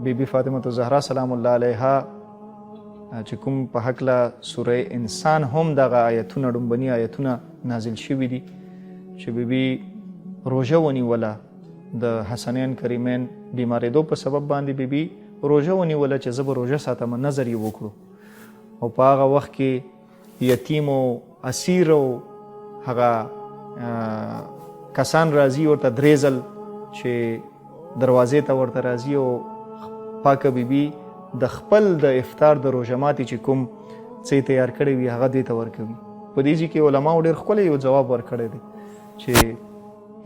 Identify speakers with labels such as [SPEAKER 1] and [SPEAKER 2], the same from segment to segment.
[SPEAKER 1] بیبي فاطمه زهرا سلام الله علیها چې کوم په هکله سوره انسان هم دغه آیتونه ډومبني آیتونه نازل شوي دي چې بیبي روژه ونیوله د حسنین کریمین بیمارېدو په سبب باندې بیبي روژه ونیوله چې زه به روژه ساتم، نظر یې وکړو. او په هغه وخت کې یتیم او اسیر او هغه کسان راځي ورته درې ځل چې دروازې ته ورته راځي او پاکه بیبي د خپل د افطار د روژه ماتي چې کوم څه تیار کړی وي هغه دې ته ورکوي. په دې ځای کې علماو ډېر ښکلی یو جواب ورکړی دی چې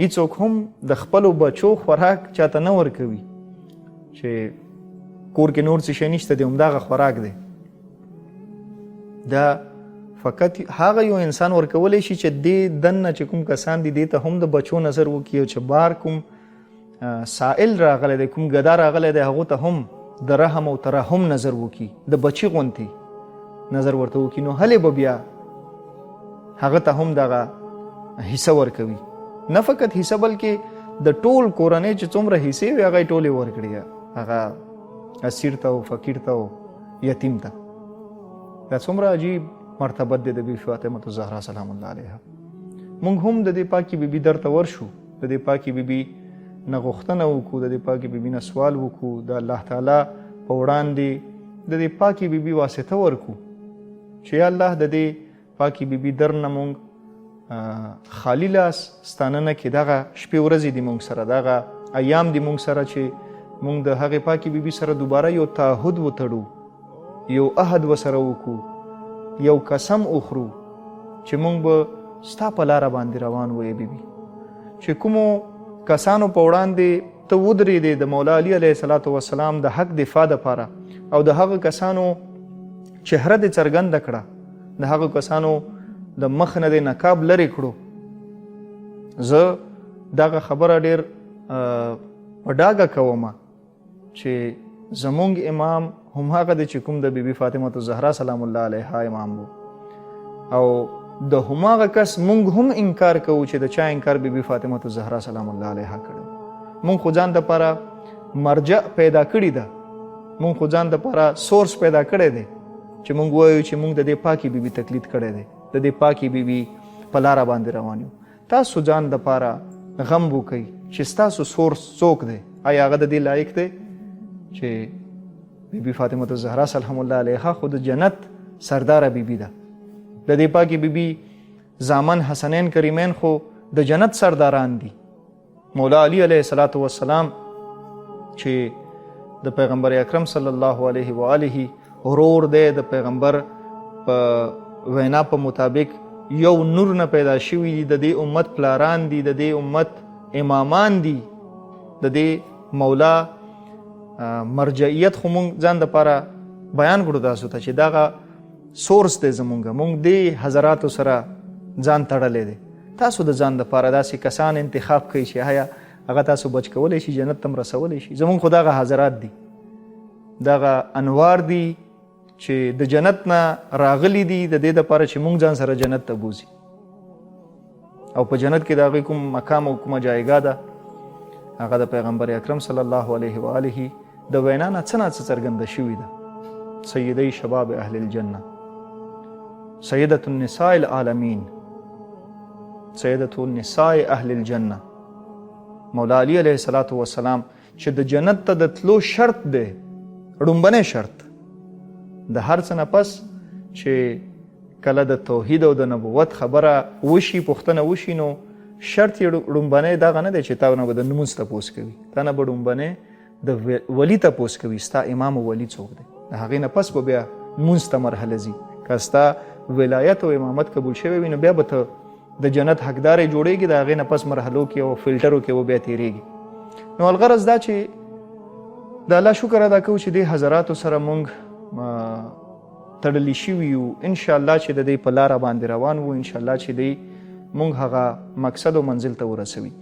[SPEAKER 1] هیڅوک هم د خپلو بچو خوراک چاته نه ورکوي چې کور کې نور څه شی نشته دی، همدغه خوراک دی. دا فقط هغه یو انسان ورکولی شي چې دې دننه چې کوم کسان دي دې ته هم د بچو نظر وکړي او چې بار کوم سائل راغلی دی، کوم ګدا راغلی دی، هغو ته هم د رحم او ترحم نظر وکړي، د بچي غوندې نظر ورته وکړي، نو هلې به بیا هغه ته هم دغه حصه ورکوي. نه فقط حصه بلکې د ټول کورنۍ چې څومره حصې وي هغه یې ټولې ورکړي، هغه اسیر ته او فقیر ته او یتیم ته. دا څومره عجیب مرتبت دی د بیبي فاطمه زهرا سلام الله علیها. موږ هم د دې پاکې بیبي در ته ورشو، د دې پاکې بیبي نه غوښتنه وکړو، د دې پاکې بیبي نه سوال وکړو، د الله تعالی په وړاندې د دې پاکې بیبي واسطه ورکړو چې یا الله د دې پاکې بیبي در نه موږ خالی لاس ستانه نه کړي، دغه شپې ورځې دي موږ سره، دغه ایام دي موږ سره چې موږ د هغې پاکې بیبي سره دوباره یو تعهد وتړو، یو عهد ورسره وکړو، یو قسم وخورو چې موږ به ستا په لاره باندې روان وو بیبي. چې کومو کسانو په وړاندې ته ودرېدې د مولا علي علیه الصلاة وسلام د حق دفاع دپاره او د هغه کسانو چهره دې څرګنده کړه، د هغه کسانو د مخ نه دې نقاب لرې کړو. زه دغه خبره ډېر په ډاګه کومه چې زمونږ امام هم هغه دی چې کوم د بیبي فاطمه زهرا سلام الله علیها امام وو، او د هماغه کس مونږ هم انکار کوو چې د چا انکار بیبي فاطمه زهرا سلام الله علیها کړی. مونږ خو ځان دپاره مرجع پیدا کړې ده، مونږ خو ځان دپاره سورس پیدا کړی دی چې مونږ وایو چې مونږ د دې پاکې بیبي تقلید کړی دی، د دې پاکې بیبي په لاره باندې روان یو. تاسو ځان دپاره غم وکئ چې ستاسو سورس څوک دی، آیا هغه د دې لایق دی چې بیبي فاطمه زهرا سلام الله علیها خو د جنت سرداره بیبي ده، د دې پاکې بیبي زامن حسنین کریمین خو د جنت سرداران دي. مولا علی علیه الصلاة والسلام چې د پیغمبر اکرم صلی الله علیه و آله ورور دی، د پیغمبر په وینا په مطابق یو نور نه پیدا شوي دي، د دې امت پلاران دي، د دې امت امامان دي، د دې مولا مرجعیت خو مونږ ځان دپاره بیان کړو تاسو ته چې دغه سورس دی زمونږ، مونږ دې حضراتو سره ځان تړلی دی. تاسو د ځان دپاره داسې کسان انتخاب کوئ چې آیا هغه تاسو بچ کولی شي، جنت ته م رسولی شي. زمونږ خو دغه حضرات دي، دغه انوار دي چې د جنت نه راغلي دي د دې دپاره چې مونږ ځان سره جنت ته بوځي، او په جنت کې د هغوی کوم مقام او کومه جایګاه ده هغه د پیغمبر اکرم صلی الله علیه و آله د وینا نه څه نه څه څرګنده شوي ده. سیدی شباب اهل الجنه، سیدة النساء العالمین، سیدة النساء اهل الجنه، مولا علی علیه الصلاة والسلام چې د جنت ته د تلو شرط دی، ړومبنی شرط د هر څه نه پس چې کله د توحید او د نبوت خبره وشي، پوښتنه وشي، نو شرط یې ړومبنی دغه نه دی چې تا نه به د لمونځ تپوس کوي، تا نه به ړومبنی د ولی تپوس کوي ستا امام او ولی څوک دی، د هغې نه پس به بیا لمونځ ته مرحله ځي. که ستا ولایت او امامت قبول شوی وي نو بیا به ته د جنت حقدار جوړیږي، د هغې نه پس مرحلو کې او فلټرو کې به بیا تیریږي. نو الغرض دا چې د الله شکر ادا کوو چې دې حضراتو سره مونږ تړلی شوي یو، انشاءالله چې د دې په لاره باندې روان وو، انشاءالله چې دی مونږ هغه مقصد او منزل ته ورسوي.